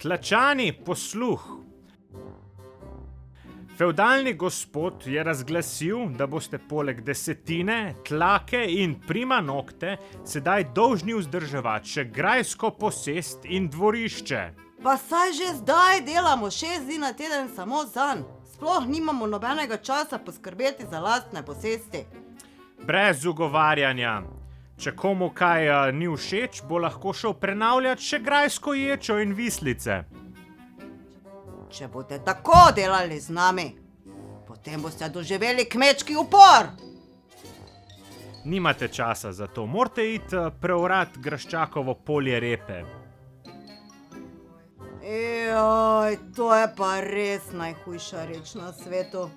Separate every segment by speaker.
Speaker 1: Tlačani, posluh. Fevdalni gospod je razglasil, da boste poleg desetine, tlake in prima nokte sedaj dolžni vzdrževati še grajsko posest in dvorišče.
Speaker 2: Pa saj že zdaj delamo 6 dni na teden samo zanj. Sploh nimamo nobenega časa poskrbeti za lastne posesti.
Speaker 1: Brez ugovarjanja. Če komu kaj ni všeč, bo lahko šel prenavljati še grajsko ječo in vislice.
Speaker 2: Če boste tako delali z nami, potem boste doživeli kmečki upor.
Speaker 1: Nimate časa za to, morate iti preorati graščakovo polje repe.
Speaker 2: Joj, to je pa res najhujša reč na svetu.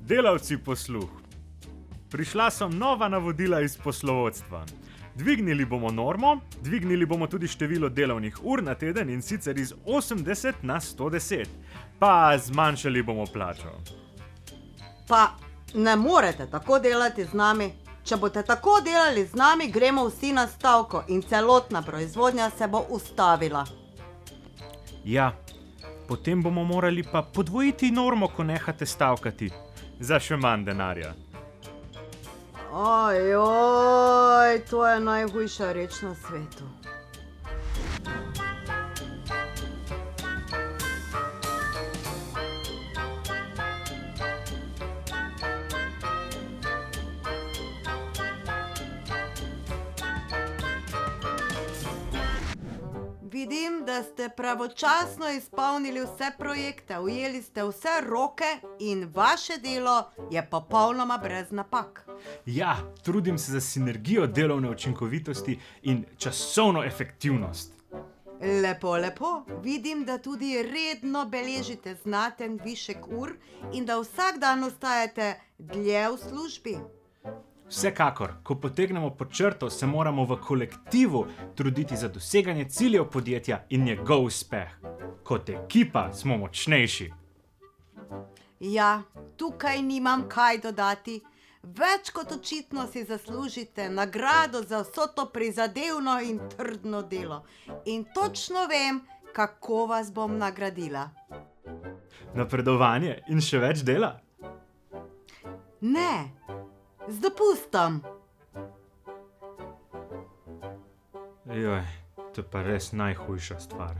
Speaker 1: Delavci, posluh. Prišla so nova navodila iz poslovodstva. Dvignili bomo normo, dvignili bomo tudi število delovnih ur na teden in sicer iz 80 na 110. Pa zmanjšali bomo plačo.
Speaker 2: Pa ne morete tako delati z nami. Če boste tako delali z nami, gremo vsi na stavko in celotna proizvodnja se bo ustavila.
Speaker 1: Ja, potem bomo morali pa podvojiti normo, ko nehate stavkati. Za še manj denarja.
Speaker 2: Ojoj, to je najhujša reč na svetu. Vidim, da ste pravočasno izpolnili vse projekte, ujeli ste vse roke in vaše delo je popolnoma brez napak.
Speaker 1: Ja, trudim se za sinergijo delovne učinkovitosti in časovno efektivnost.
Speaker 2: Lepo, lepo. Vidim, da tudi redno beležite znaten višek ur in da vsak dan ostajate dlje v službi.
Speaker 1: Vsekakor, ko potegnemo pod črto, se moramo v kolektivu truditi za doseganje ciljev podjetja in njegov uspeh. Kot ekipa smo močnejši.
Speaker 2: Ja, tukaj nimam kaj dodati. Več kot očitno si zaslužite nagrado za vso to prizadevno in trdno delo. In točno vem, kako vas bom nagradila.
Speaker 1: Napredovanje in še več dela?
Speaker 2: Ne, z dopustom.
Speaker 1: Joj, to je pa res najhujša stvar.